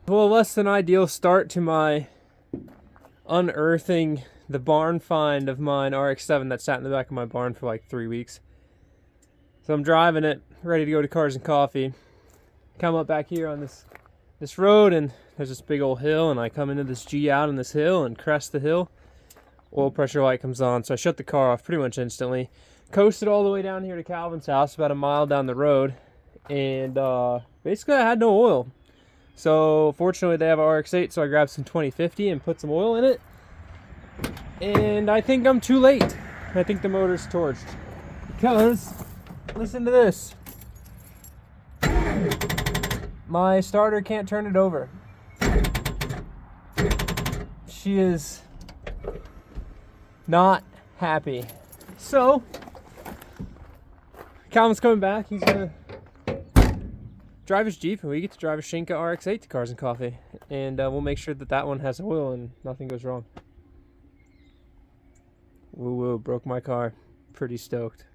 Well, less than ideal start to my unearthing the barn find of mine RX7 that sat in the back of my barn for like 3 weeks. So I'm driving it, ready to go to Cars and Coffee. Come up back here on this road, and there's this big old hill, and I come into this G out on this hill and crest the hill. Oil pressure light comes on, so I shut the car off pretty much instantly. Coasted all the way down here to Calvin's house, about a mile down the road, and basically I had no oil. So fortunately they have a RX8, so I grabbed some 2050 and put some oil in it. And I think I'm too late. I think the motor's torched. Because, listen to this. My starter can't turn it over. She is not happy. So, Calvin's coming back. He's gonna drive his Jeep, and we get to drive a Shinka RX8 to Cars and Coffee. And we'll make sure that that one has oil and nothing goes wrong. Woo woo, broke my car. Pretty stoked.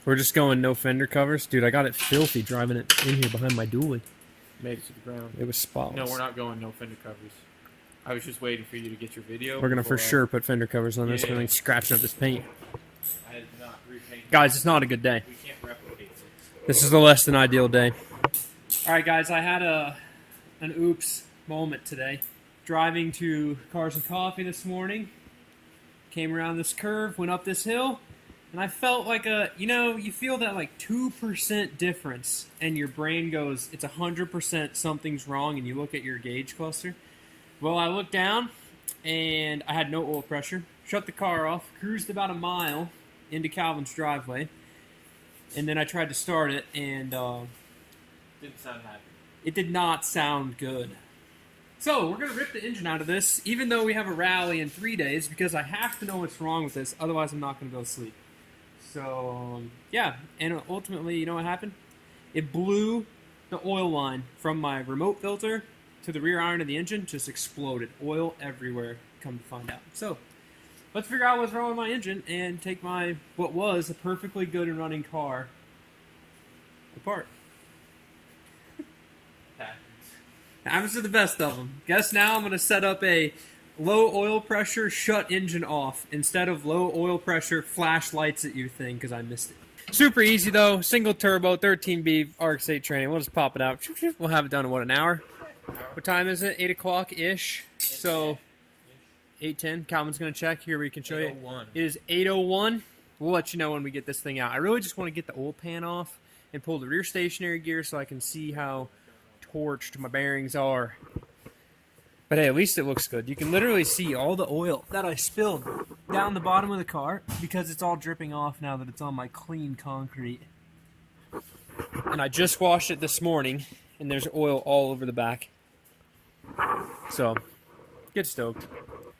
We're just going no fender covers. Dude, I got it filthy driving it in here behind my dually. Made it to the ground. It was spotless. No, we're not going no fender covers. I was just waiting for you to get your video. We're going to for sure put fender covers on this. We're going to scratch up this paint. I did not repaint. Guys, it's not a good day. We can't replicate this. This is a less than ideal day. Alright guys, I had an oops moment today. Driving to Cars and Coffee this morning. Came around this curve, went up this hill. And I felt like you feel that like 2% difference, and your brain goes, it's 100% something's wrong, and you look at your gauge cluster. Well, I looked down, and I had no oil pressure. Shut the car off, cruised about a mile into Calvin's driveway, and then I tried to start it, and Didn't sound happy. it did not sound good. So, we're going to rip the engine out of this, even though we have a rally in 3 days, because I have to know what's wrong with this, otherwise I'm not going to go to sleep. So, yeah, and ultimately, you know what happened? It blew the oil line from my remote filter to the rear iron of the engine, just exploded. Oil everywhere, come to find out. So, let's figure out what's wrong with my engine and take what was a perfectly good and running car apart. Happens to the best of them. Guess now I'm going to set up a low oil pressure shut engine off instead of low oil pressure flash lights at you thing, because I missed it. Super easy though, single turbo 13B RX8 training. We'll just pop it out. We'll have it done in what, an hour? What time is it? 8 o'clock ish. So 8:10. Calvin's gonna check here. We can show you. It is 8:01. We'll let you know when we get this thing out. I really just want to get the oil pan off and pull the rear stationary gear so I can see how torched my bearings are. But hey, at least it looks good. You can literally see all the oil that I spilled down the bottom of the car because it's all dripping off now that it's on my clean concrete. And I just washed it this morning, and there's oil all over the back. So, get stoked.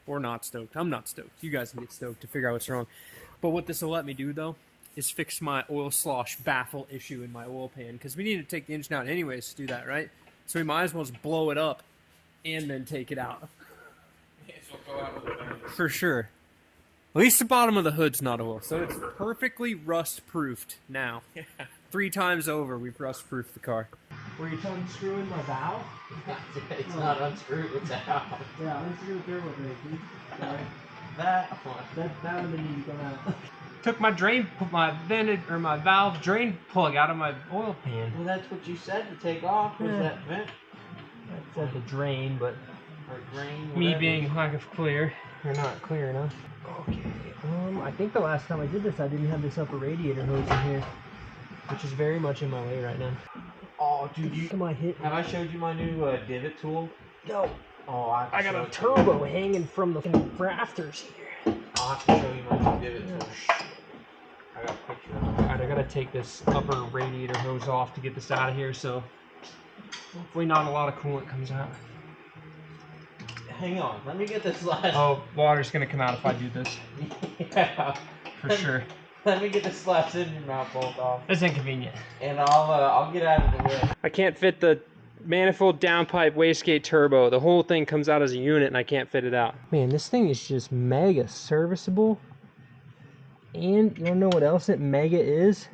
Or not stoked. I'm not stoked. You guys can get stoked to figure out what's wrong. But what this will let me do, though, is fix my oil slosh baffle issue in my oil pan. Because we need to take the engine out anyways to do that, right? So we might as well just blow it up and then take it out. For sure. At least the bottom of the hood's not oil, so it's perfectly rust-proofed now. 3 times over, we've rust-proofed the car. Were you unscrewing my valve? It's not unscrewed, it's out. Yeah, unscrew the turbo brake. Sorry. That one. That one didn't need to come out. Took my my valve drain plug out of my oil pan. Well, that's what you said to take off. Was that vent? That said the drain, but Or drain? me whatever. being lack of clear, or not clear enough. Okay, I think the last time I did this, I didn't have this upper radiator hose in here, which is very much in my way right now. Oh, dude, Have I showed you my new divot tool? No. Oh, I got a turbo hanging from the rafters here. I'll have to show you my new divot tool. I got a picture of it. Alright, I gotta take this upper radiator hose off to get this out of here, so hopefully not a lot of coolant comes out. hang on. Let me get this last. Oh, water's gonna come out if I do this. Yeah. For sure. Let me get this last engine mount bolt off. That's inconvenient. And I'll get out of the way. I can't fit the manifold downpipe wastegate turbo. The whole thing comes out as a unit and I can't fit it out. Man, this thing is just mega serviceable. And you wanna know what else it mega is?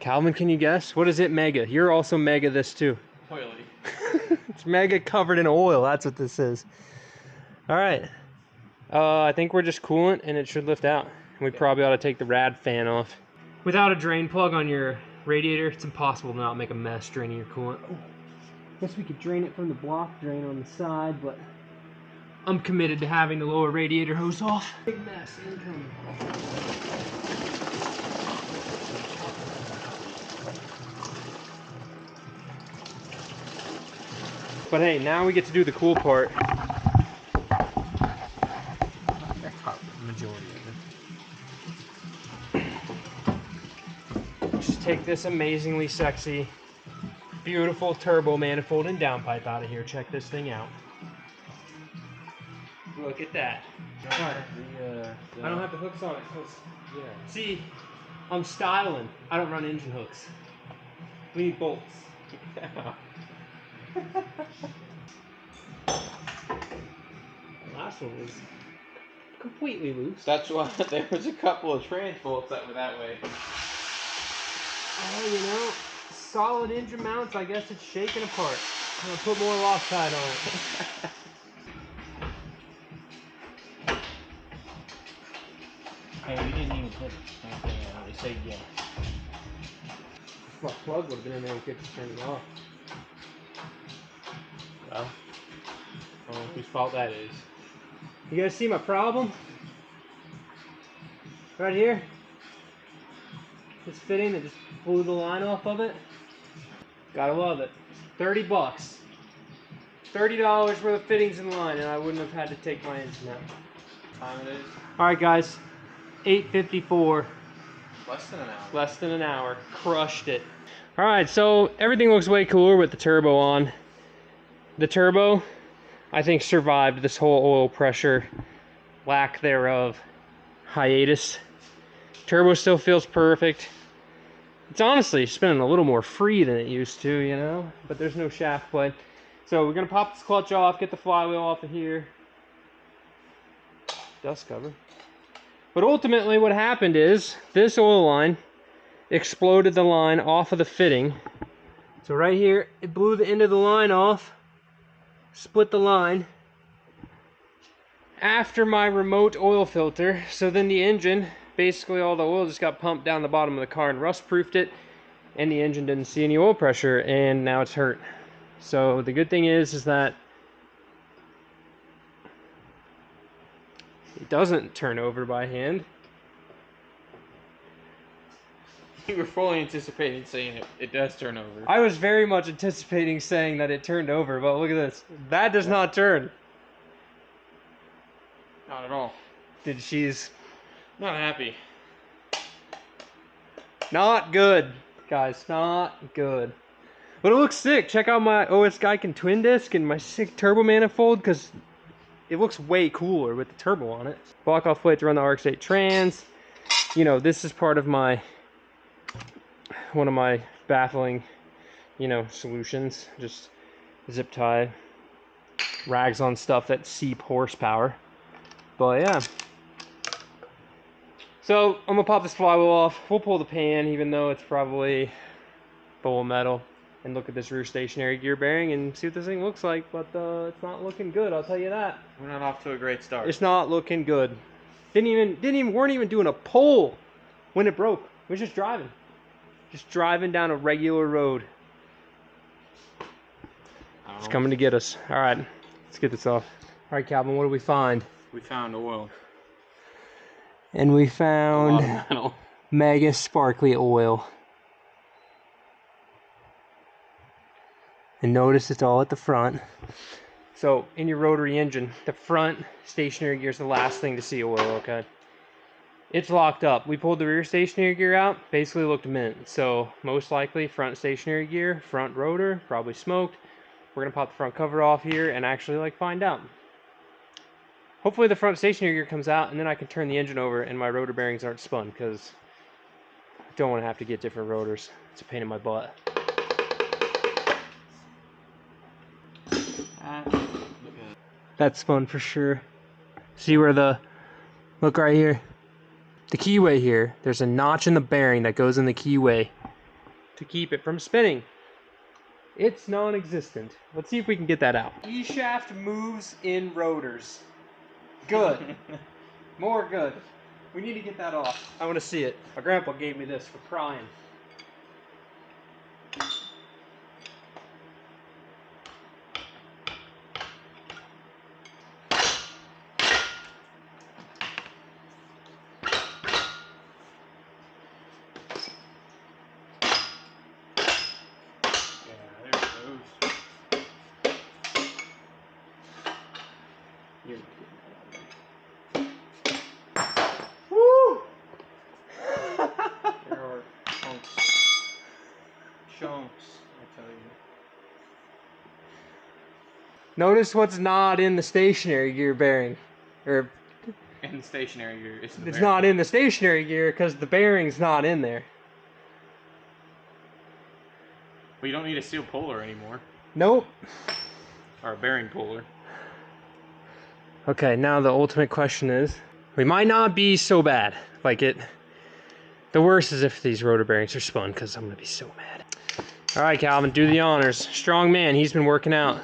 Calvin, can you guess? What is it mega? You're also mega this too. Oily. It's mega covered in oil. That's what this is. All right. I think we're just coolant and it should lift out. We probably ought to take the rad fan off. Without a drain plug on your radiator, it's impossible to not make a mess draining your coolant. Guess we could drain it from the block drain on the side, but I'm committed to having the lower radiator hose off. Big mess incoming. But hey, now we get to do the cool part. Majority of it. Just take this amazingly sexy, beautiful turbo manifold and downpipe out of here. Check this thing out. Look at that. Right. I don't have the hooks on it because, see, I'm styling. I don't run engine hooks. We need bolts. Yeah. The last one was completely loose. That's why there was a couple of trans bolts that were that way. Oh, you know, solid engine mounts, I guess it's shaking apart. I'm gonna put more Loctite on it. Hey, we didn't even put anything on it. It said yes. My plug would have been in there and could just turn it off. Well, I don't know whose fault that is. You guys see my problem? Right here? This fitting that just blew the line off of it. Gotta love it. 30 bucks. $30 worth of fittings in line and I wouldn't have had to take my engine out. Time it is. Alright guys, 8:54. Less than an hour. Less than an hour. Crushed it. Alright, so everything looks way cooler with the turbo on. The turbo, I think, survived this whole oil pressure, lack thereof, hiatus. Turbo still feels perfect. It's honestly spinning a little more free than it used to, you know? But there's no shaft play. So we're gonna pop this clutch off, get the flywheel off of here. Dust cover. But ultimately what happened is, this oil line exploded the line off of the fitting. So right here, it blew the end of the line off, split the line after my remote oil filter. So then the engine, basically all the oil just got pumped down the bottom of the car and rust proofed it, and the engine didn't see any oil pressure, and now it's hurt. So the good thing is that it doesn't turn over by hand. You were fully anticipating saying it does turn over. I was very much anticipating saying that it turned over, but look at this. That does not turn. Not at all. Dude, she's Not happy. not good, guys. Not good. But it looks sick. Check out my OS Geiken twin disc and my sick turbo manifold, because it looks way cooler with the turbo on it. Block off plate to run the RX-8 trans. You know, this is part of my one of my baffling, you know, solutions. Just zip tie rags on stuff that seep horsepower. But yeah. So I'm gonna pop this flywheel off. We'll pull the pan, even though it's probably full of metal, and look at this rear stationary gear bearing and see what this thing looks like. But it's not looking good, I'll tell you that. We're not off to a great start. It's not looking good. Weren't even doing a pull when it broke. We were just driving down a regular road. It's coming to get us. All right, let's get this off. All right, Calvin, what do we find? We found oil. And we A lot found of metal. mega sparkly oil. And notice it's all at the front. So in your rotary engine, the front stationary gear is the last thing to see oil, okay? It's locked up. We pulled the rear stationary gear out, basically looked mint. So most likely front stationary gear, front rotor, probably smoked. we're gonna pop the front cover off here and actually like find out. Hopefully the front stationary gear comes out and then I can turn the engine over and my rotor bearings aren't spun, because I don't want to have to get different rotors. It's a pain in my butt. That's spun for sure. See where the, look right here. The keyway here, there's a notch in the bearing that goes in the keyway to keep it from spinning. It's non-existent. Let's see if we can get that out. E-shaft moves in rotors. Good. More good. We need to get that off. I want to see it. My grandpa gave me this for crying. Woo! There are chunks, I tell you. Notice what's not in the stationary gear bearing. Or And the stationary gear. It's not in the stationary gear because the bearing's not in there. Well, you don't need a steel puller anymore. Nope. Or a bearing puller. Okay, now the ultimate question is, we might not be so bad. Like it, the worst is if these rotor bearings are spun, because I'm gonna be so mad. All right, Calvin, do the honors. Strong man, he's been working out.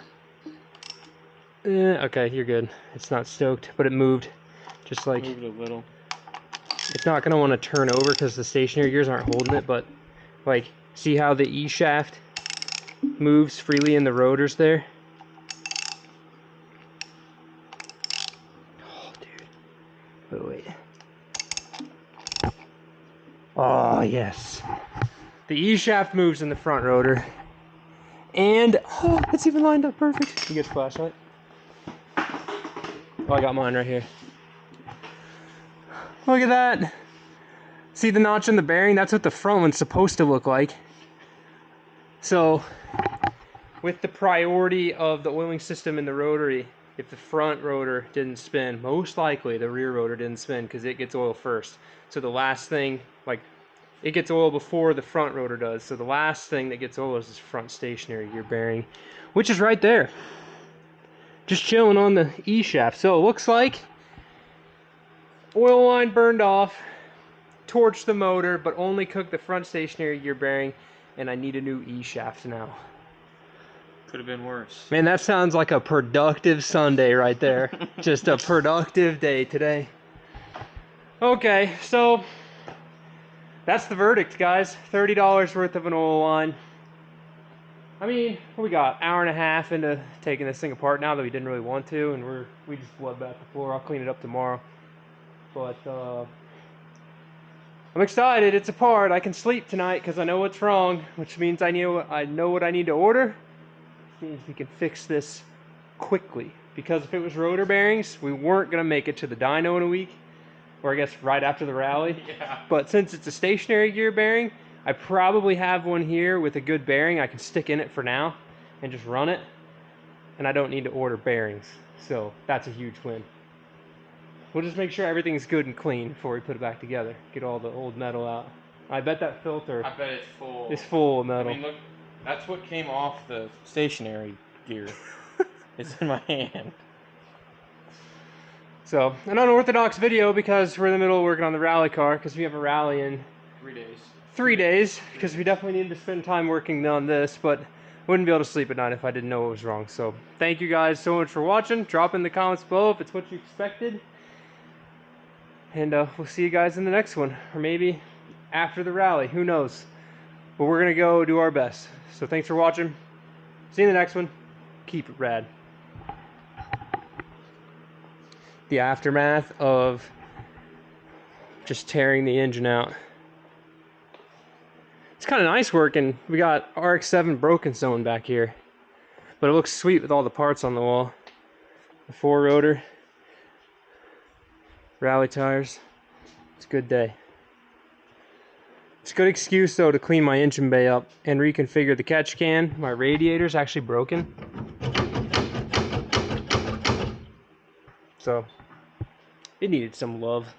Okay, you're good. It's not stoked, but it moved. Just like, Moved a little. it's not gonna want to turn over because the stationary gears aren't holding it, but like, see how the E shaft moves freely in the rotors there? Oh, dude. Oh, wait. Oh, yes. The E shaft moves in the front rotor. And, oh, it's even lined up perfect. You get a flashlight? Oh, I got mine right here. Look at that. See the notch in the bearing? That's what the front one's supposed to look like. So, with the priority of the oiling system in the rotary, if the front rotor didn't spin, most likely the rear rotor didn't spin because it gets oil first. So the last thing, like, it gets oil before the front rotor does. So the last thing that gets oil is this front stationary gear bearing, which is right there. Just chilling on the E shaft. So it looks like oil line burned off, torched the motor, but only cooked the front stationary gear bearing, and I need a new E shaft now. Could have been worse. Man, that sounds like a productive Sunday right there. Just a productive day today. Okay, so that's the verdict, guys. $30 worth of an oil line. I mean, what we got? Hour and a half into taking this thing apart now that we didn't really want to, and we just bloodbath the floor. I'll clean it up tomorrow. But I'm excited. It's apart. I can sleep tonight because I know what's wrong, which means I know what I need to order. Which means we can fix this quickly. Because if it was rotor bearings, we weren't gonna make it to the dyno in a week, or I guess right after the rally. Yeah. But since it's a stationary gear bearing, I probably have one here with a good bearing I can stick in it for now and just run it, and I don't need to order bearings. So that's a huge win. We'll just make sure everything's good and clean before we put it back together. Get all the old metal out. I bet that filter I bet it's full. is full of metal. I mean, look, that's what came off the stationary gear. It's in my hand. So, an unorthodox video because we're in the middle of working on the rally car, because we have a rally in 3 days. 3 days, because we definitely need to spend time working on this, but wouldn't be able to sleep at night if I didn't know what was wrong. So thank you guys so much for watching. Drop in the comments below if it's what you expected, and we'll see you guys in the next one, or maybe after the rally, who knows. But we're gonna go do our best. So thanks for watching. See you in the next one. Keep it rad. The aftermath of just tearing the engine out. It's kind of nice working. We got RX7 broken zone back here, but it looks sweet with all the parts on the wall. The 4-rotor, rally tires. It's a good day. It's a good excuse though to clean my engine bay up and reconfigure the catch can. My radiator's actually broken. So it needed some love.